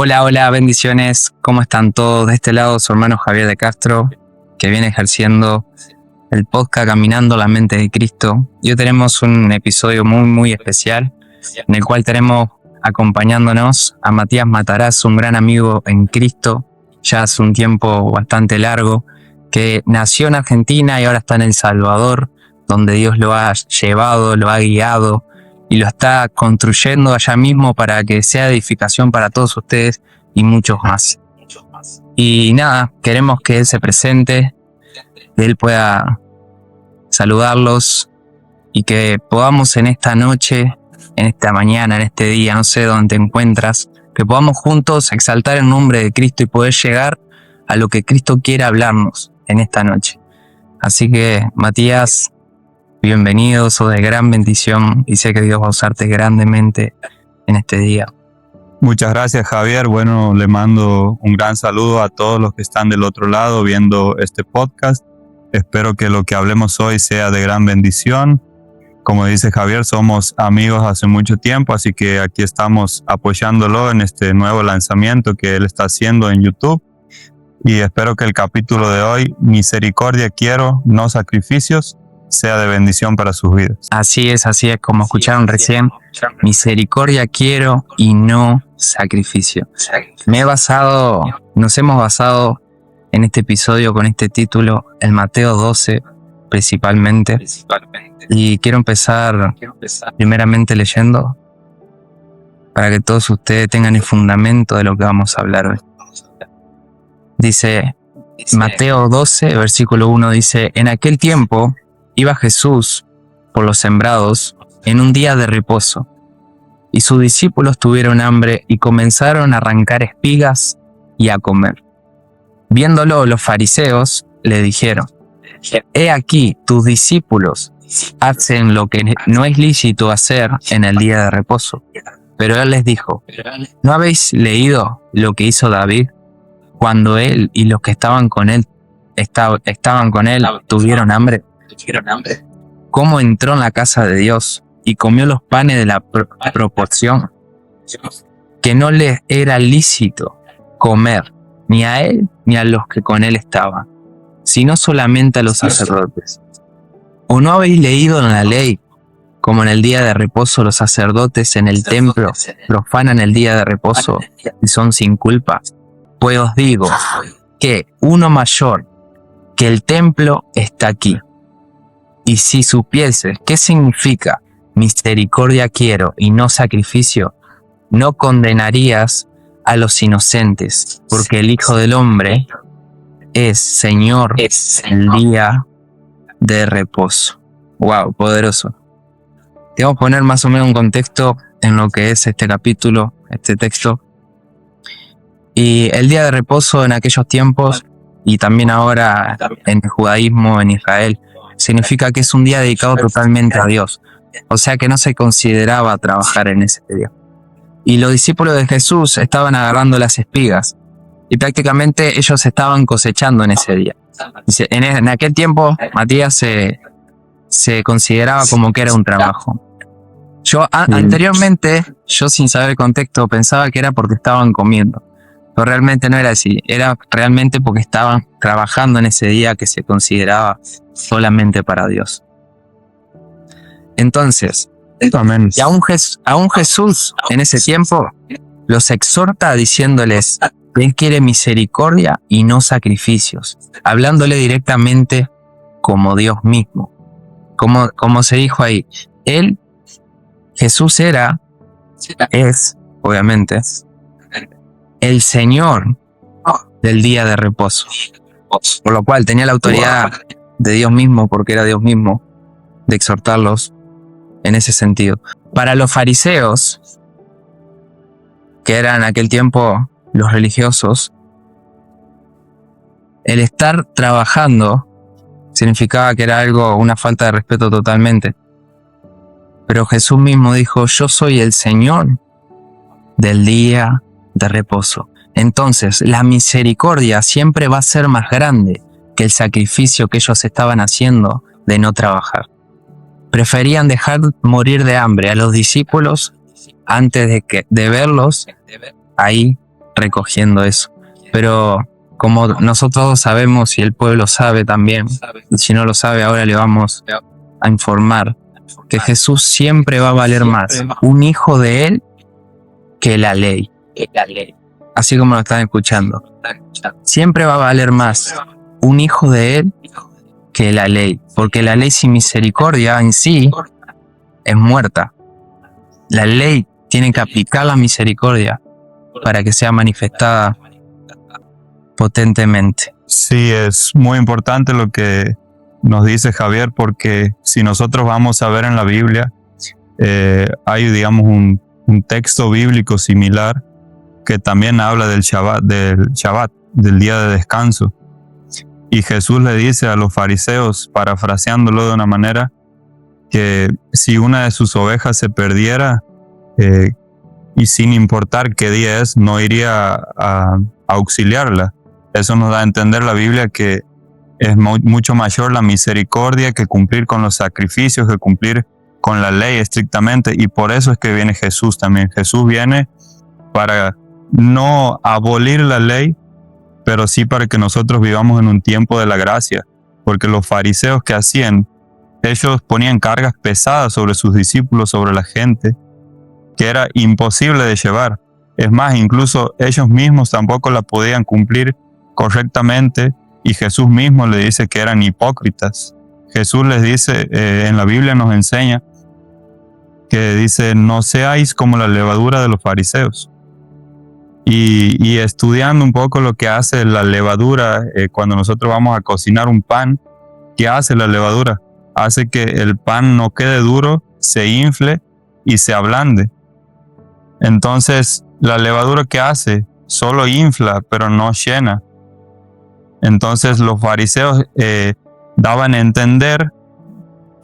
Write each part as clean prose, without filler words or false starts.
Hola, hola, bendiciones. ¿Cómo están todos? De este lado, su hermano Javier de Castro, que viene ejerciendo el podcast Caminando la Mente de Cristo. Y hoy tenemos un episodio muy especial, en el cual tenemos acompañándonos a Matías Matarazzo, un gran amigo en Cristo, ya hace un tiempo bastante largo, que nació en Argentina y ahora está en El Salvador, donde Dios lo ha llevado, lo ha guiado, y lo está construyendo allá mismo para que sea edificación para todos ustedes y muchos más. Y nada, queremos que Él se presente, que Él pueda saludarlos y que podamos en esta noche, en esta mañana, en este día, no sé dónde te encuentras, que podamos juntos exaltar el nombre de Cristo y poder llegar a lo que Cristo quiere hablarnos en esta noche. Así que, Matías, bienvenido, sos de gran bendición y sé que Dios va a usarte grandemente en este día. Muchas gracias, Javier. Bueno, le mando un gran saludo a todos los que están del otro lado viendo este podcast. Espero que lo que hablemos hoy sea de gran bendición. Como dice Javier, somos amigos hace mucho tiempo, así que aquí estamos apoyándolo en este nuevo lanzamiento que él está haciendo en YouTube. Y espero que el capítulo de hoy, Misericordia quiero, no sacrificios, sea de bendición para sus vidas. Así es, como escucharon recién, misericordia quiero y no sacrificio. Nos hemos basado en este episodio con este título, en Mateo 12 principalmente, y quiero empezar primeramente leyendo para que todos ustedes tengan el fundamento de lo que vamos a hablar hoy. Dice, Mateo 12, versículo 1 dice, en aquel tiempo iba Jesús por los sembrados en un día de reposo, y sus discípulos tuvieron hambre y comenzaron a arrancar espigas y a comer. Viéndolo, los fariseos le dijeron, he aquí, tus discípulos hacen lo que no es lícito hacer en el día de reposo. Pero él les dijo, ¿no habéis leído lo que hizo David cuando él y los que estaban con él tuvieron hambre? ¿Cómo entró en la casa de Dios y comió los panes de la proporción que no les era lícito comer ni a él ni a los que con él estaban, sino solamente a los sacerdotes? ¿O no habéis leído en la ley como en el día de reposo los sacerdotes en el templo profanan el día de reposo y son sin culpa? Pues os digo que uno mayor que el templo está aquí. Y si supieses qué significa misericordia quiero y no sacrificio, no condenarías a los inocentes, porque el Hijo del Hombre es Señor el día de reposo. Wow, poderoso. Te vamos a poner más o menos un contexto en lo que es este capítulo, este texto. Y el día de reposo en aquellos tiempos, y también ahora en el judaísmo, en Israel, significa que es un día dedicado totalmente a Dios. O sea que no se consideraba trabajar en ese día. Y los discípulos de Jesús estaban agarrando las espigas. Y prácticamente ellos estaban cosechando en ese día. Dice, en aquel tiempo, Matías se consideraba como que era un trabajo. Anteriormente, yo sin saber el contexto, pensaba que era porque estaban comiendo. Pero realmente no era así, era realmente porque estaban trabajando en ese día que se consideraba solamente para Dios. Entonces, y aún Jesús en ese tiempo los exhorta diciéndoles que Él quiere misericordia y no sacrificios, hablándole directamente como Dios mismo. Como se dijo ahí, Jesús es, obviamente, el Señor del día de reposo, por lo cual tenía la autoridad de Dios mismo, porque era Dios mismo, de exhortarlos en ese sentido. Para los fariseos, que eran en aquel tiempo los religiosos, el estar trabajando significaba que era una falta de respeto totalmente. Pero Jesús mismo dijo, yo soy el Señor del día de reposo. Entonces, la misericordia siempre va a ser más grande que el sacrificio que ellos estaban haciendo de no trabajar. Preferían dejar morir de hambre a los discípulos antes de verlos ahí recogiendo eso. Pero como nosotros sabemos y el pueblo sabe también, si no lo sabe ahora le vamos a informar, que Jesús siempre va a valer más un hijo de él que la ley. Así como lo están escuchando. Siempre va a valer más un hijo de él que la ley. Porque la ley sin misericordia en sí es muerta. La ley tiene que aplicar la misericordia para que sea manifestada potentemente. Sí, es muy importante lo que nos dice Javier, porque si nosotros vamos a ver en la Biblia, hay, digamos, un texto bíblico similar que también habla del Shabbat, del día de descanso. Y Jesús le dice a los fariseos, parafraseándolo de una manera, que si una de sus ovejas se perdiera, y sin importar qué día es, no iría a auxiliarla. Eso nos da a entender la Biblia que es mucho mayor la misericordia que cumplir con los sacrificios, que cumplir con la ley estrictamente. Y por eso es que viene Jesús también. Jesús viene para no abolir la ley, pero sí para que nosotros vivamos en un tiempo de la gracia. Porque los fariseos que hacían, ellos ponían cargas pesadas sobre sus discípulos, sobre la gente, que era imposible de llevar. Es más, incluso ellos mismos tampoco la podían cumplir correctamente, y Jesús mismo le dice que eran hipócritas. Jesús les dice, en la Biblia nos enseña, que dice, no seáis como la levadura de los fariseos. Y estudiando un poco lo que hace la levadura, cuando nosotros vamos a cocinar un pan, ¿qué hace la levadura? Hace que el pan no quede duro, se infle y se ablande. Entonces, la levadura, ¿qué hace? Solo infla, pero no llena. Entonces, los fariseos daban a entender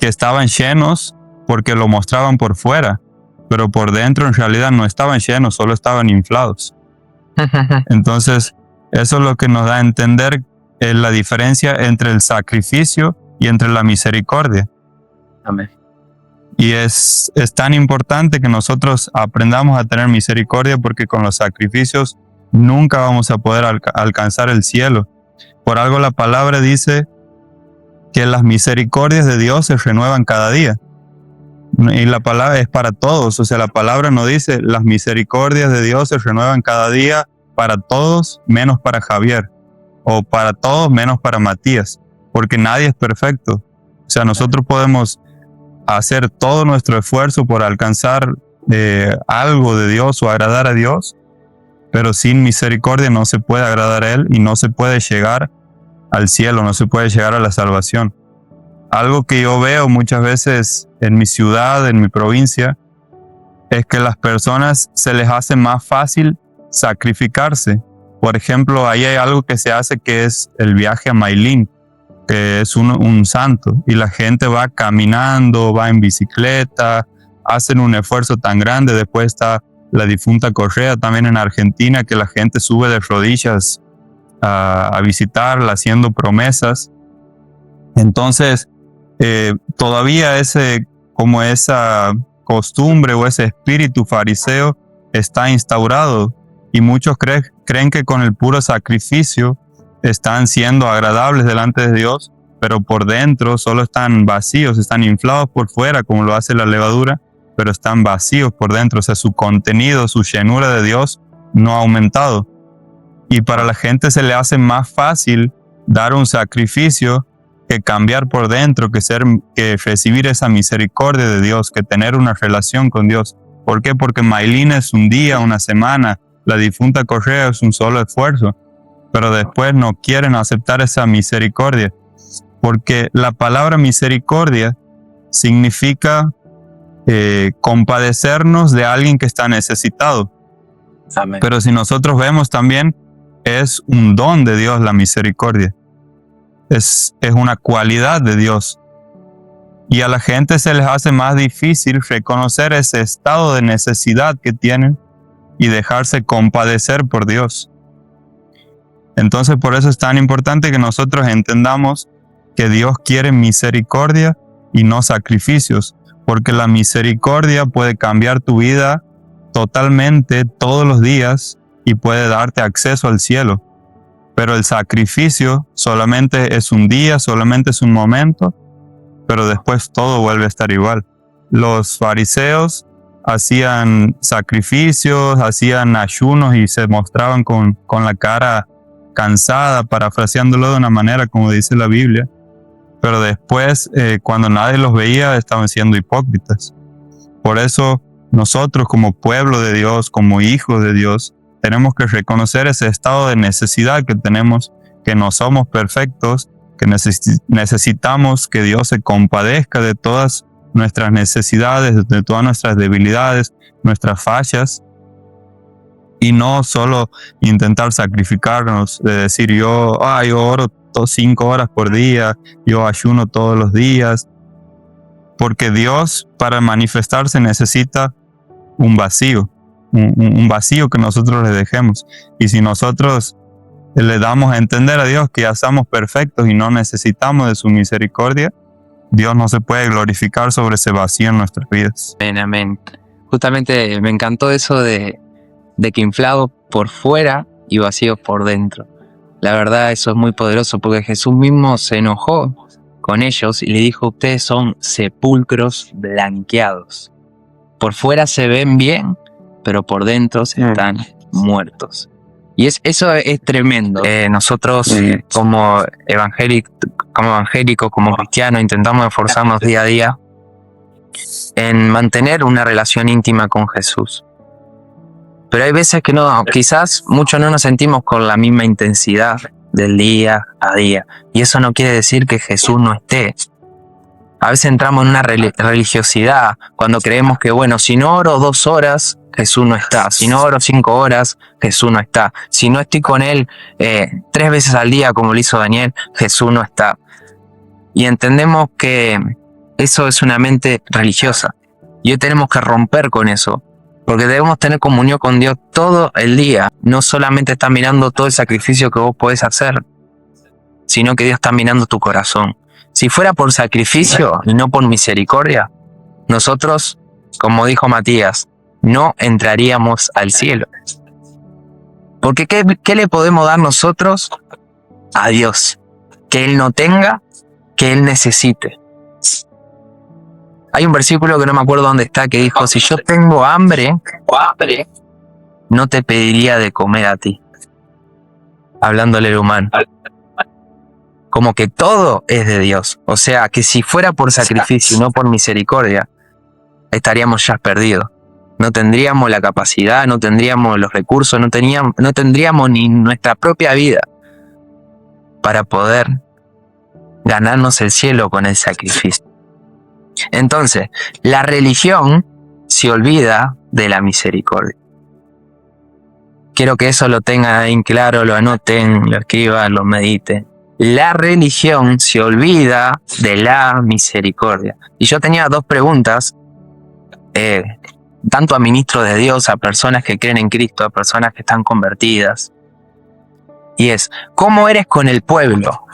que estaban llenos porque lo mostraban por fuera, pero por dentro en realidad no estaban llenos, solo estaban inflados. Entonces, eso es lo que nos da a entender la diferencia entre el sacrificio y entre la misericordia. Amén. Y es tan importante que nosotros aprendamos a tener misericordia, porque con los sacrificios nunca vamos a poder alcanzar el cielo. Por algo la palabra dice que las misericordias de Dios se renuevan cada día. Y la palabra es para todos. O sea, la palabra no dice las misericordias de Dios se renuevan cada día para todos menos para Javier, o para todos menos para Matías, porque nadie es perfecto. O sea, nosotros podemos hacer todo nuestro esfuerzo por alcanzar algo de Dios o agradar a Dios, pero sin misericordia no se puede agradar a Él y no se puede llegar al cielo, no se puede llegar a la salvación. Algo que yo veo muchas veces en mi ciudad, en mi provincia, es que las personas se les hace más fácil sacrificarse. Por ejemplo, ahí hay algo que se hace, que es el viaje a Mailín, que es un santo, y la gente va caminando, va en bicicleta, hacen un esfuerzo tan grande. Después está la difunta Correa también en Argentina, que la gente sube de rodillas a visitarla, haciendo promesas. Entonces, todavía esa costumbre o ese espíritu fariseo está instaurado, y muchos creen que con el puro sacrificio están siendo agradables delante de Dios, pero por dentro solo están vacíos, están inflados por fuera como lo hace la levadura, pero están vacíos por dentro. O sea, su contenido, su llenura de Dios no ha aumentado. Y para la gente se le hace más fácil dar un sacrificio que cambiar por dentro, que recibir esa misericordia de Dios, que tener una relación con Dios. ¿Por qué? Porque Mailín es un día, una semana, la difunta Correa es un solo esfuerzo, pero después no quieren aceptar esa misericordia, porque la palabra misericordia significa compadecernos de alguien que está necesitado. Amén. Pero si nosotros vemos también, es un don de Dios la misericordia. es una cualidad de Dios. Y a la gente se les hace más difícil reconocer ese estado de necesidad que tienen y dejarse compadecer por Dios. Entonces por eso es tan importante que nosotros entendamos que Dios quiere misericordia y no sacrificios, porque la misericordia puede cambiar tu vida totalmente todos los días y puede darte acceso al cielo. Pero el sacrificio solamente es un día, solamente es un momento, pero después todo vuelve a estar igual. Los fariseos hacían sacrificios, hacían ayunos y se mostraban con la cara cansada, parafraseándolo de una manera como dice la Biblia. Pero después, cuando nadie los veía, estaban siendo hipócritas. Por eso nosotros como pueblo de Dios, como hijos de Dios, tenemos que reconocer ese estado de necesidad que tenemos, que no somos perfectos, que necesitamos que Dios se compadezca de todas nuestras necesidades, de todas nuestras debilidades, nuestras fallas, y no solo intentar sacrificarnos, de decir yo oro 5 horas por día, yo ayuno todos los días, porque Dios para manifestarse necesita un vacío, un vacío que nosotros le dejemos. Y si nosotros le damos a entender a Dios que ya somos perfectos y no necesitamos de su misericordia, Dios no se puede glorificar sobre ese vacío en nuestras vidas. Amén. Justamente me encantó eso de que inflado por fuera y vacío por dentro. La verdad, eso es muy poderoso porque Jesús mismo se enojó con ellos y le dijo: ustedes son sepulcros blanqueados. Por fuera se ven bien, pero por dentro están muertos. Y eso es tremendo. Nosotros como evangélicos, como cristianos, intentamos esforzarnos día a día en mantener una relación íntima con Jesús. Pero hay veces que no, quizás muchos no nos sentimos con la misma intensidad del día a día. Y eso no quiere decir que Jesús no esté. A veces entramos en una religiosidad cuando creemos que, bueno, si no oro 2 horas, Jesús no está. Si no oro 5 horas, Jesús no está. Si no estoy con Él 3 veces al día, como lo hizo Daniel, Jesús no está. Y entendemos que eso es una mente religiosa. Y hoy tenemos que romper con eso. Porque debemos tener comunión con Dios todo el día. No solamente está mirando todo el sacrificio que vos podés hacer, sino que Dios está mirando tu corazón. Si fuera por sacrificio y no por misericordia, nosotros, como dijo Matías, no entraríamos al cielo. Porque ¿qué le podemos dar nosotros a Dios? Que Él no tenga, que Él necesite. Hay un versículo que no me acuerdo dónde está, que dijo: si yo tengo hambre, no te pediría de comer a ti. Hablándole al humano. Como que todo es de Dios. O sea, que si fuera por sacrificio y no por misericordia, estaríamos ya perdidos. No tendríamos la capacidad, no tendríamos los recursos, no tendríamos ni nuestra propia vida para poder ganarnos el cielo con el sacrificio. Entonces, la religión se olvida de la misericordia. Quiero que eso lo tengan en claro, lo anoten, lo escriban, lo mediten. La religión se olvida de la misericordia. Y yo tenía 2 preguntas, tanto a ministros de Dios, a personas que creen en Cristo, a personas que están convertidas. Y es: ¿cómo eres con el pueblo?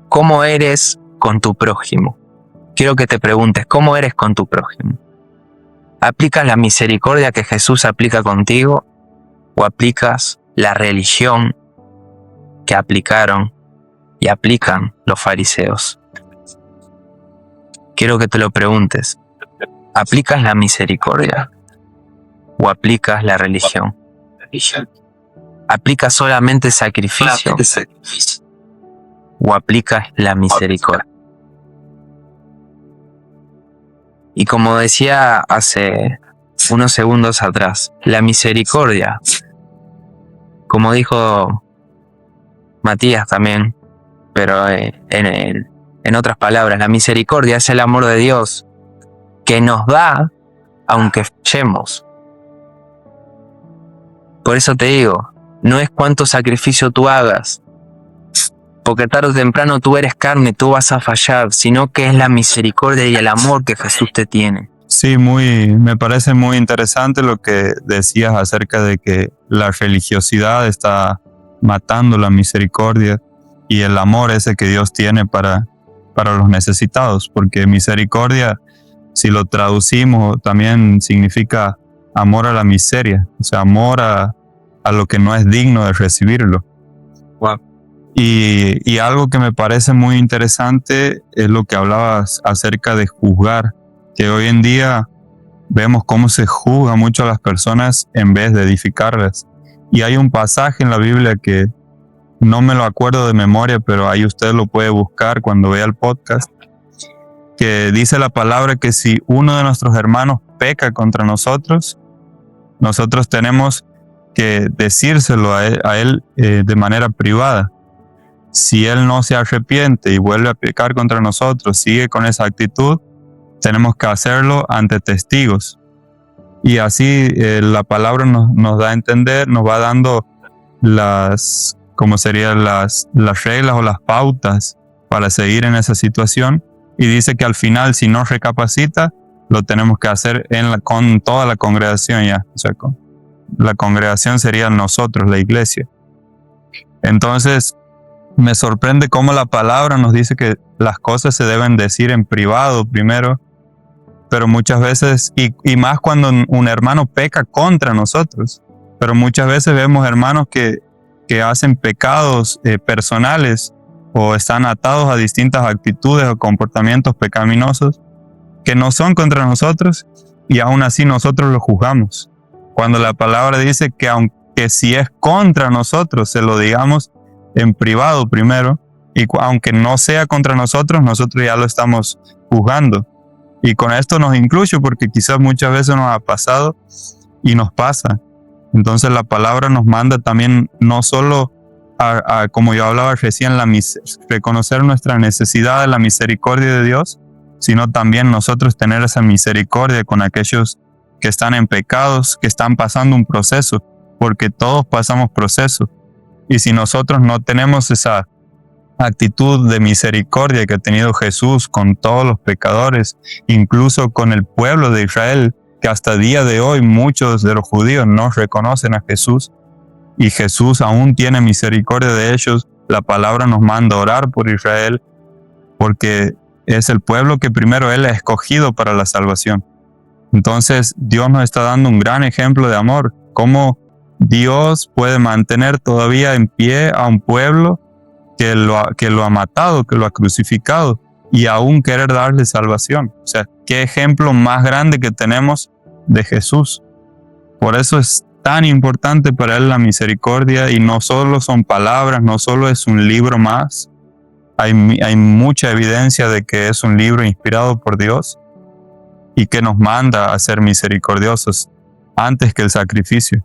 ¿Cómo eres con tu prójimo? Quiero que te preguntes, ¿cómo eres con tu prójimo? ¿Aplicas la misericordia que Jesús aplica contigo? ¿O aplicas la religión que aplicaron y aplican los fariseos? Quiero que te lo preguntes. ¿Aplicas la misericordia o aplicas la religión? ¿Aplicas solamente sacrificio o aplicas la misericordia? Y como decía hace unos segundos atrás, la misericordia, como dijo Matías también, pero en otras palabras, la misericordia es el amor de Dios que nos da aunque fallemos. Por eso te digo, no es cuánto sacrificio tú hagas, porque tarde o temprano tú eres carne, tú vas a fallar, sino que es la misericordia y el amor que Jesús te tiene. Sí, me parece muy interesante lo que decías acerca de que la religiosidad está matando la misericordia y el amor ese que Dios tiene para los necesitados, porque misericordia, si lo traducimos, también significa amor a la miseria, o sea, amor a lo que no es digno de recibirlo. Wow. Y algo que me parece muy interesante es lo que hablabas acerca de juzgar, que hoy en día vemos cómo se juzga mucho a las personas en vez de edificarlas. Y hay un pasaje en la Biblia que no me lo acuerdo de memoria, pero ahí usted lo puede buscar cuando vea el podcast, que dice la palabra que si uno de nuestros hermanos peca contra nosotros, nosotros tenemos que decírselo a él de manera privada. Si él no se arrepiente y vuelve a pecar contra nosotros, sigue con esa actitud, tenemos que hacerlo ante testigos. Y así la palabra nos da a entender, nos va dando las reglas o las pautas para seguir en esa situación. Y dice que al final, si no recapacita, lo tenemos que hacer con toda la congregación ya. O sea, la congregación sería nosotros, la iglesia. Entonces, me sorprende cómo la palabra nos dice que las cosas se deben decir en privado primero, pero muchas veces, y más cuando un hermano peca contra nosotros, pero muchas veces vemos hermanos que hacen pecados personales o están atados a distintas actitudes o comportamientos pecaminosos que no son contra nosotros y aún así nosotros los juzgamos. Cuando la palabra dice que aunque si es contra nosotros, se lo digamos en privado primero, y aunque no sea contra nosotros, nosotros ya lo estamos juzgando. Y con esto nos incluyo porque quizás muchas veces nos ha pasado y nos pasa. Entonces la palabra nos manda también no solo como yo hablaba recién, reconocer nuestra necesidad de la misericordia de Dios, sino también nosotros tener esa misericordia con aquellos que están en pecados, que están pasando un proceso, porque todos pasamos procesos. Y si nosotros no tenemos esa actitud de misericordia que ha tenido Jesús con todos los pecadores, incluso con el pueblo de Israel, que hasta el día de hoy muchos de los judíos no reconocen a Jesús, y Jesús aún tiene misericordia de ellos, la palabra nos manda a orar por Israel, porque es el pueblo que primero Él ha escogido para la salvación. Entonces Dios nos está dando un gran ejemplo de amor, cómo Dios puede mantener todavía en pie a un pueblo que lo ha matado, que lo ha crucificado, y aún querer darle salvación. O sea, qué ejemplo más grande que tenemos de Jesús. Por eso es tan importante para Él la misericordia, y no solo son palabras, no solo es un libro más. Hay mucha evidencia de que es un libro inspirado por Dios y que nos manda a ser misericordiosos antes que el sacrificio.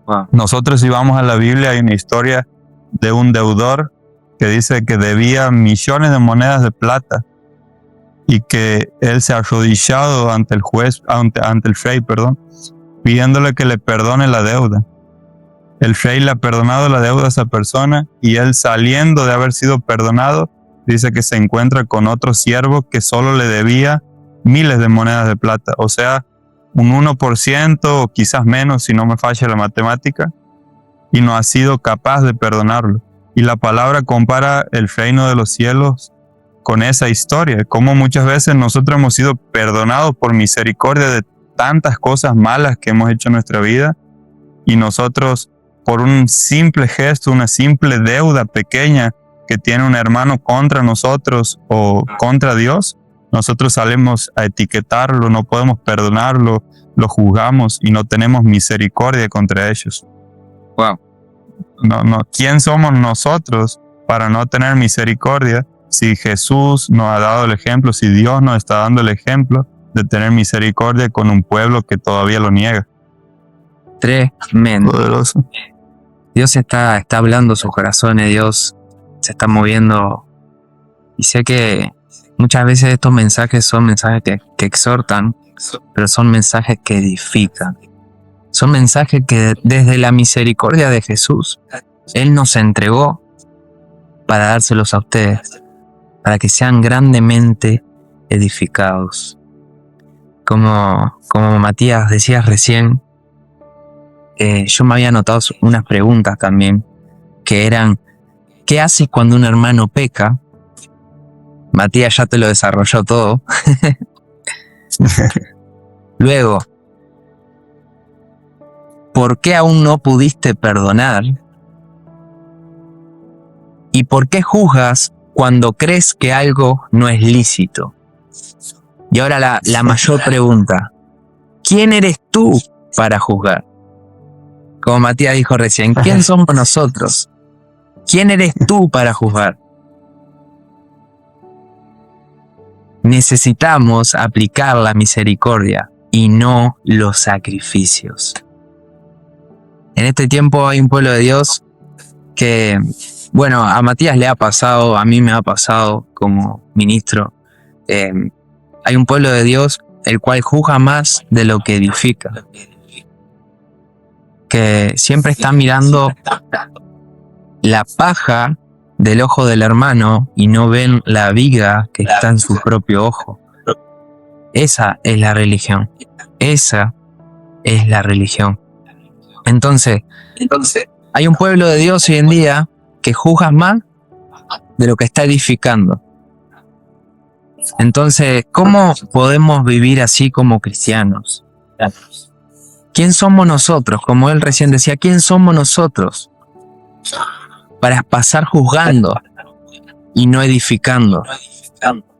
Wow. Nosotros, si vamos a la Biblia, hay una historia de un deudor que dice que debía millones de monedas de plata y que él se ha arrodillado ante el juez, ante el rey, pidiéndole que le perdone la deuda. El rey le ha perdonado la deuda a esa persona, y él, saliendo de haber sido perdonado, dice que se encuentra con otro siervo que solo le debía miles de monedas de plata, o sea, un 1% o quizás menos si no me falla la matemática, y no ha sido capaz de perdonarlo. Y la palabra compara el reino de los cielos con esa historia, como muchas veces nosotros hemos sido perdonados por misericordia de tantas cosas malas que hemos hecho en nuestra vida, y nosotros, por un simple gesto, una simple deuda pequeña que tiene un hermano contra nosotros o contra Dios, nosotros salimos a etiquetarlo, no podemos perdonarlo, lo juzgamos y no tenemos misericordia contra ellos. Wow. No, ¿quién somos nosotros para no tener misericordia si Jesús nos ha dado el ejemplo, si Dios nos está dando el ejemplo de tener misericordia con un pueblo que todavía lo niega? Tremendo. Poderoso. Dios está hablando sus corazones, Dios se está moviendo, y sé que muchas veces estos mensajes son mensajes que exhortan, pero son mensajes que edifican. Son mensajes que desde la misericordia de Jesús, Él nos entregó para dárselos a ustedes, para que sean grandemente edificados. Como Matías decías recién, yo me había anotado unas preguntas también, que eran, ¿qué haces cuando un hermano peca? Matías ya te lo desarrolló todo. Luego, ¿por qué aún no pudiste perdonar? ¿Y por qué juzgas cuando crees que algo no es lícito? Y ahora la mayor pregunta, ¿quién eres tú para juzgar? Como Matías dijo recién, ¿quién somos nosotros? ¿Quién eres tú para juzgar? Necesitamos aplicar la misericordia y no los sacrificios. En este tiempo hay un pueblo de Dios que, bueno, a Matías le ha pasado, a mí me ha pasado como ministro. Hay un pueblo de Dios el cual juzga más de lo que edifica. Que siempre está mirando la paja del ojo del hermano y no ven la viga que está en su propio ojo. Esa es la religión. Esa es la religión. Entonces, hay un pueblo de Dios hoy en día que juzga más de lo que está edificando. Entonces, ¿cómo podemos vivir así como cristianos? ¿Quién somos nosotros? Como él recién decía, ¿quién somos nosotros para pasar juzgando y no edificando?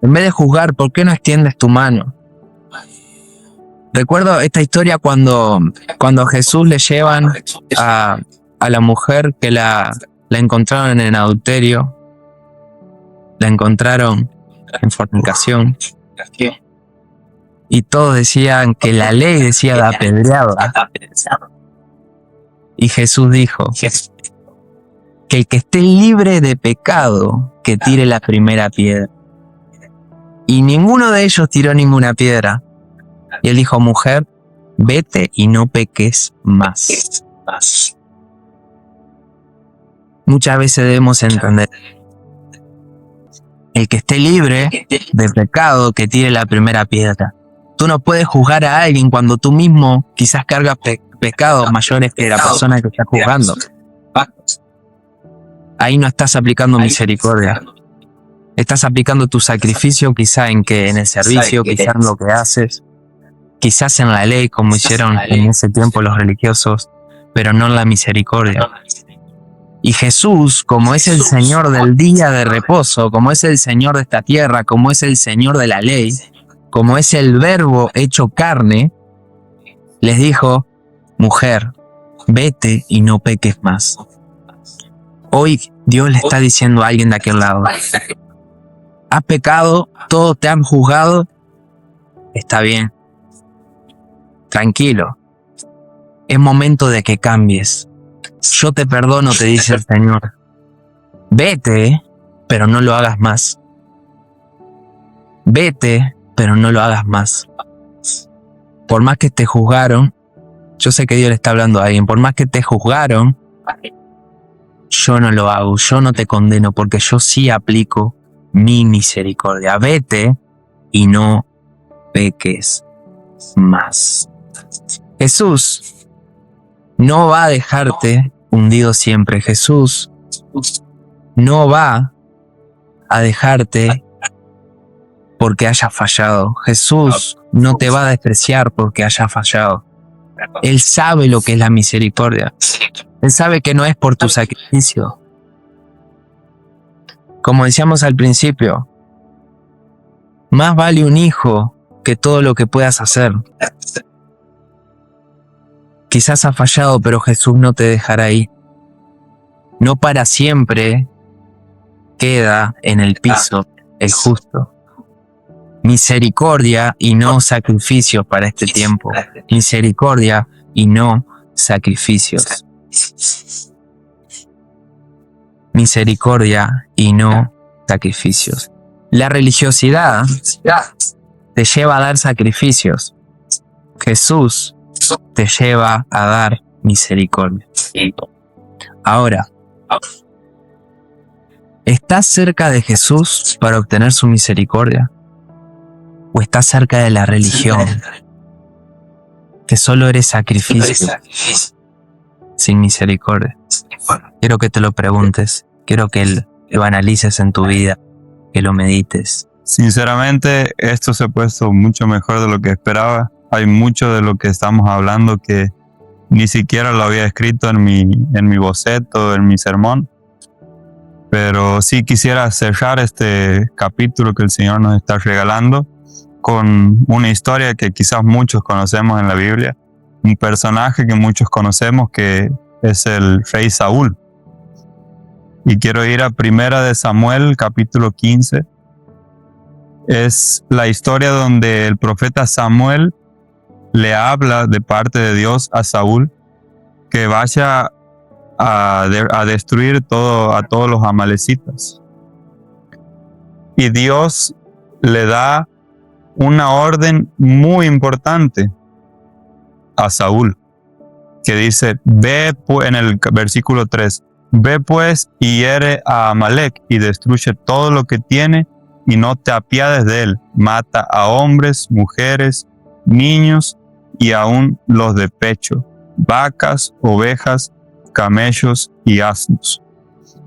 En vez de juzgar, ¿por qué no extiendes tu mano? Recuerdo esta historia cuando Jesús le llevan a la mujer que la encontraron en adulterio, la encontraron en fornicación, y todos decían que la ley decía de apedreada. Y Jesús dijo que el que esté libre de pecado, que tire la primera piedra. Y ninguno de ellos tiró ninguna piedra. Y él dijo, mujer, vete y no peques más. Muchas veces debemos entender, el que esté libre de pecado, que tire la primera piedra. Tú no puedes juzgar a alguien cuando tú mismo quizás cargas pecados mayores que la persona que está juzgando. Ahí no estás aplicando misericordia. Estás aplicando tu sacrificio quizá en el servicio, quizás en lo que haces, quizás en la ley como hicieron en ese tiempo los religiosos, pero no en la misericordia. Y Jesús, como es el Señor del día de reposo, como es el Señor de esta tierra, como es el Señor de la ley, como es el Verbo hecho carne, les dijo, mujer, vete y no peques más. Hoy Dios le está diciendo a alguien de aquel lado, has pecado, todos te han juzgado, está bien, tranquilo, es momento de que cambies. Yo te perdono, te dice el Señor. Vete, pero no lo hagas más. Vete, pero no lo hagas más. Por más que te juzgaron, yo sé que Dios le está hablando a alguien, por más que te juzgaron, yo no lo hago, yo no te condeno, porque yo sí aplico mi misericordia. Vete y no peques más. Jesús no va a dejarte hundido siempre. Jesús no va a dejarte porque hayas fallado. Jesús no te va a despreciar porque hayas fallado. Él sabe lo que es la misericordia. Él sabe que no es por tu sacrificio. Como decíamos al principio, más vale un hijo que todo lo que puedas hacer. Quizás has fallado, pero Jesús no te dejará ahí. No para siempre queda en el piso el justo. Misericordia y no sacrificios para este tiempo. Misericordia y no sacrificios. Misericordia y no sacrificios. La religiosidad te lleva a dar sacrificios. Jesús te lleva a dar misericordia. Ahora, ¿Estás cerca de Jesús para obtener su misericordia? ¿O estás cerca de la religión, que solo eres sacrificio sin misericordia? Quiero que te lo preguntes, quiero que lo analices en tu vida, que lo medites. Sinceramente, esto se ha puesto mucho mejor de lo que esperaba. Hay mucho de lo que estamos hablando que ni siquiera lo había escrito en mi boceto, en mi sermón. Pero sí quisiera cerrar este capítulo que el Señor nos está regalando con una historia que quizás muchos conocemos en la Biblia. Un personaje que muchos conocemos, que es el rey Saúl. Y quiero ir a 1 de Samuel, capítulo 15. Es la historia donde el profeta Samuel le habla de parte de Dios a Saúl que vaya a destruir a todos los amalecitas. Y Dios le da una orden muy importante a Saúl, que dice, ve en el versículo 3, ve pues y hiere a Amalec y destruye todo lo que tiene y no te apiades de él. Mata a hombres, mujeres, niños y aún los de pecho, vacas, ovejas, camellos y asnos.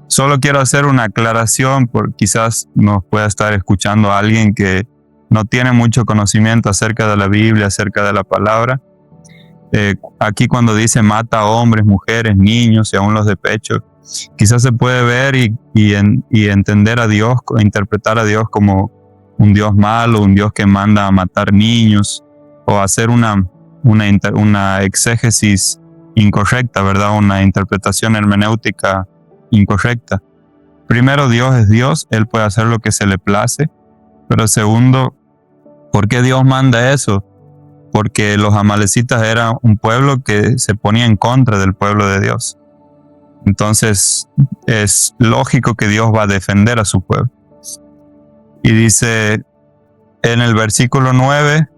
Solo quiero hacer una aclaración, porque quizás nos pueda estar escuchando a alguien que no tiene mucho conocimiento acerca de la Biblia, acerca de la palabra. Aquí cuando dice mata a hombres, mujeres, niños y aún los de pecho, quizás se puede ver y entender a Dios, interpretar a Dios como un Dios malo, un Dios que manda a matar niños, o hacer una exégesis incorrecta, ¿verdad? Una interpretación hermenéutica incorrecta. Primero, Dios es Dios, Él puede hacer lo que se le place, pero segundo, ¿por qué Dios manda eso? Porque los amalecitas eran un pueblo que se ponía en contra del pueblo de Dios. Entonces es lógico que Dios va a defender a su pueblo. Y dice en el versículo 9,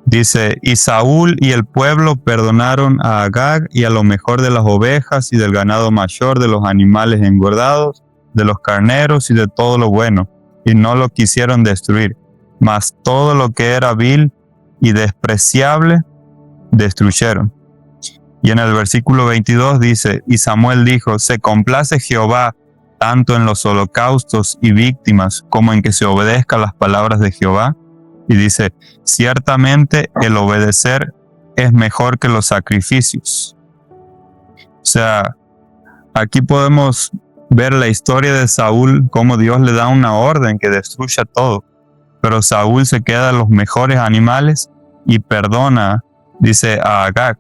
dice, y Saúl y el pueblo perdonaron a Agag y a lo mejor de las ovejas y del ganado mayor, de los animales engordados, de los carneros y de todo lo bueno, y no lo quisieron destruir, mas todo lo que era vil y despreciable destruyeron. Y en el versículo 22 dice, y Samuel dijo, se complace Jehová tanto en los holocaustos y víctimas como en que se obedezca las palabras de Jehová. Y dice, ciertamente el obedecer es mejor que los sacrificios. O sea, aquí podemos ver la historia de Saúl, cómo Dios le da una orden que destruya todo. Pero Saúl se queda los mejores animales y perdona, dice, a Agag.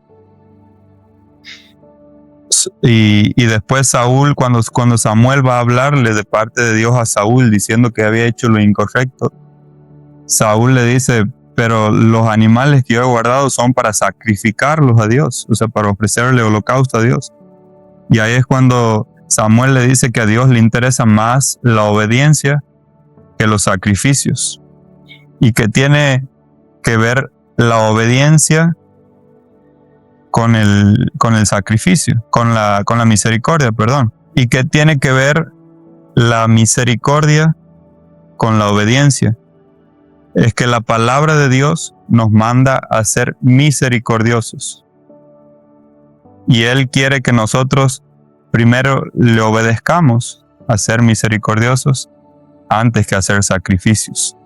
Y después Saúl, cuando Samuel va a hablarle de parte de Dios a Saúl diciendo que había hecho lo incorrecto, Saúl le dice, pero los animales que yo he guardado son para sacrificarlos a Dios, o sea, para ofrecerle holocausto a Dios. Y ahí es cuando Samuel le dice que a Dios le interesa más la obediencia que los sacrificios, y que tiene que ver la obediencia con el sacrificio, con la misericordia, perdón. Y que tiene que ver la misericordia con la obediencia. Es que la palabra de Dios nos manda a ser misericordiosos. Y Él quiere que nosotros primero le obedezcamos a ser misericordiosos antes que hacer sacrificios.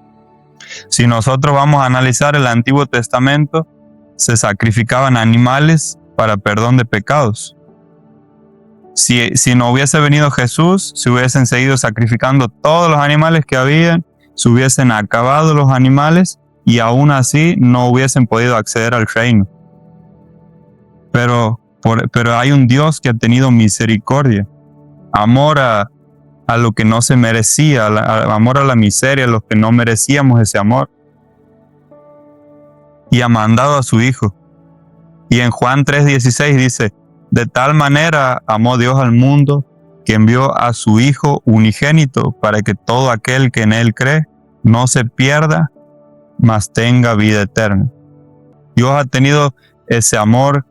Si nosotros vamos a analizar el Antiguo Testamento, se sacrificaban animales para perdón de pecados. Si no hubiese venido Jesús, se hubiesen seguido sacrificando todos los animales que habían, se hubiesen acabado los animales y aún así no hubiesen podido acceder al reino. Pero hay un Dios que ha tenido misericordia, amor a lo que no se merecía, amor a la miseria, a los que no merecíamos ese amor. Y ha mandado a su Hijo. Y en Juan 3:16 dice, de tal manera amó Dios al mundo que envió a su Hijo unigénito para que todo aquel que en Él cree no se pierda, mas tenga vida eterna. Dios ha tenido ese amor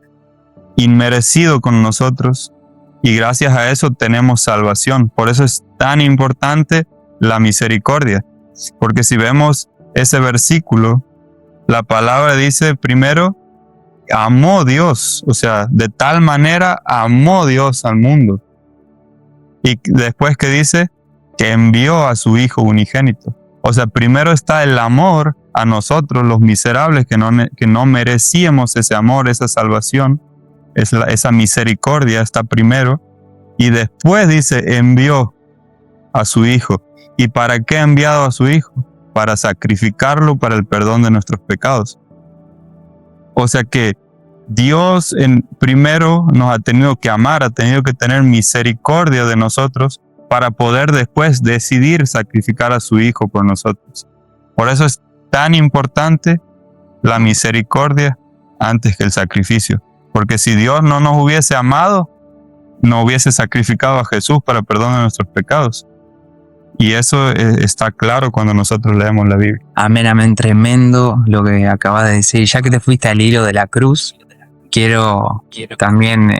inmerecido con nosotros Y gracias a eso tenemos salvación. Por eso es tan importante la misericordia. Porque si vemos ese versículo, la palabra dice primero, amó Dios. O sea, de tal manera amó Dios al mundo. Y después que dice que envió a su Hijo unigénito. O sea, primero está el amor a nosotros, los miserables, que no merecíamos ese amor, esa salvación. Esa misericordia está primero. Y después dice, envió a su Hijo. ¿Y para qué ha enviado a su Hijo? Para sacrificarlo para el perdón de nuestros pecados. O sea que Dios primero nos ha tenido que amar, ha tenido que tener misericordia de nosotros para poder después decidir sacrificar a su Hijo por nosotros. Por eso es tan importante la misericordia antes que el sacrificio. Porque si Dios no nos hubiese amado, no hubiese sacrificado a Jesús para el perdón de nuestros pecados. Y eso está claro cuando nosotros leemos la Biblia. Amén, amén, tremendo lo que acabas de decir. Ya que te fuiste al hilo de la cruz, quiero también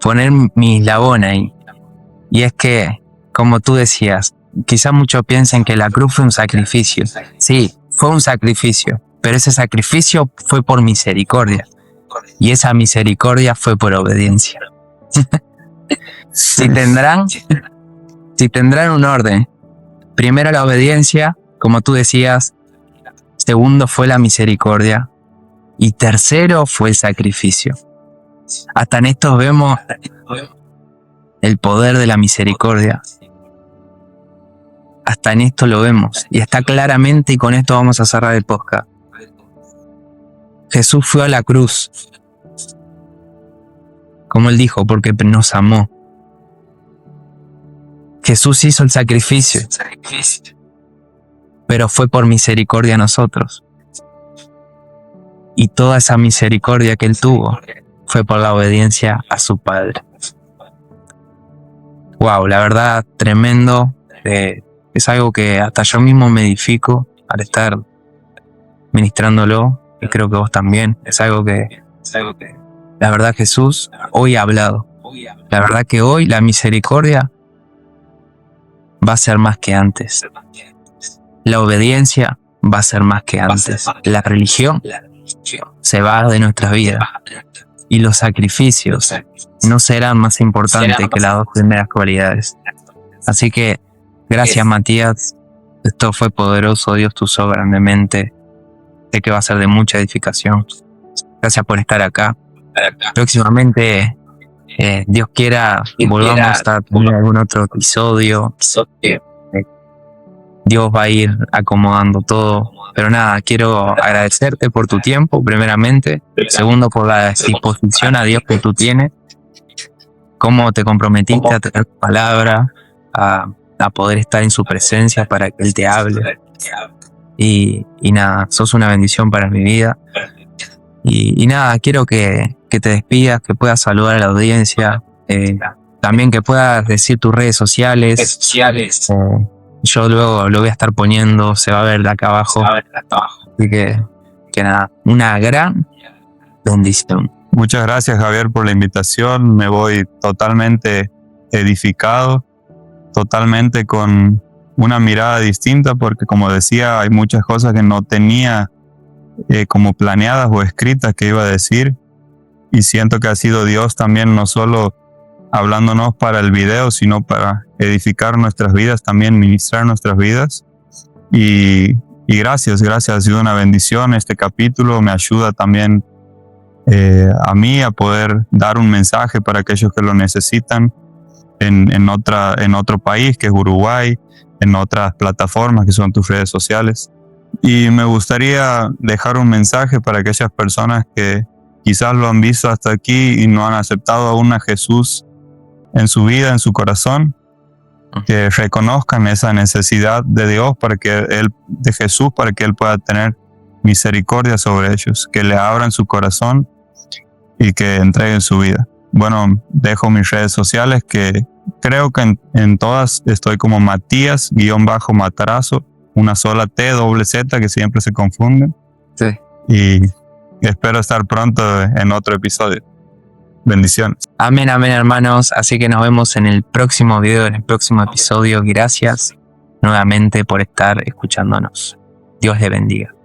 poner mi eslabón ahí. Y es que, como tú decías, quizás muchos piensen que la cruz fue un sacrificio. Sí, fue un sacrificio, pero ese sacrificio fue por misericordia. Y esa misericordia fue por obediencia. Si tendrán un orden, primero la obediencia, como tú decías, segundo fue la misericordia y tercero fue el sacrificio. Hasta en esto vemos el poder de la misericordia. Hasta en esto lo vemos y está claramente, y con esto vamos a cerrar el podcast. Jesús fue a la cruz, como él dijo, porque nos amó. Jesús hizo el sacrificio, pero fue por misericordia a nosotros. Y toda esa misericordia que él tuvo fue por la obediencia a su Padre. Wow, la verdad, tremendo. Es algo que hasta yo mismo me edifico al estar ministrándolo, y creo que vos también. Es algo que la verdad, Jesús hoy ha hablado. La verdad que hoy la misericordia va a ser más que antes. La obediencia va a ser más que antes. La religión se va de nuestras vidas. Y los sacrificios no serán más importantes que las dos primeras cualidades. Así que, gracias Matías. Esto fue poderoso. Dios te usó grandemente. Sé que va a ser de mucha edificación. Gracias por estar acá. Próximamente, Dios quiera, volvamos a tener algún otro episodio. Dios va a ir acomodando todo. Pero nada, quiero agradecerte por tu tiempo, primeramente. Segundo, por la disposición a Dios que tú tienes. Cómo te comprometiste a tener tu palabra, a poder estar en su presencia para que Él te hable. Y nada, sos una bendición para mi vida. Y nada, quiero que te despidas, que puedas saludar a la audiencia, también que puedas decir tus redes sociales. Yo luego lo voy a estar poniendo, se va a ver de acá abajo. Así que nada, una gran bendición. Muchas gracias, Javier, por la invitación. Me voy totalmente edificado, totalmente con una mirada distinta, porque como decía, hay muchas cosas que no tenía como planeadas o escritas que iba a decir, y siento que ha sido Dios también no solo hablándonos para el video, sino para edificar nuestras vidas, también ministrar nuestras vidas. Y gracias, ha sido una bendición. Este capítulo me ayuda también a mí a poder dar un mensaje para aquellos que lo necesitan en otro país, que es Uruguay, en otras plataformas que son tus redes sociales. Y me gustaría dejar un mensaje para aquellas personas que quizás lo han visto hasta aquí y no han aceptado aún a Jesús en su vida, en su corazón, que reconozcan esa necesidad de Dios de Jesús, para que Él pueda tener misericordia sobre ellos, que le abran su corazón y que entreguen su vida. Bueno, dejo mis redes sociales, que creo que en todas estoy como Matías_Matarazo, una sola T, doble Z, que siempre se confunden. Sí. Y espero estar pronto en otro episodio. Bendiciones. Amén, amén, hermanos. Así que nos vemos en el próximo video, en el próximo episodio. Gracias nuevamente por estar escuchándonos. Dios les bendiga.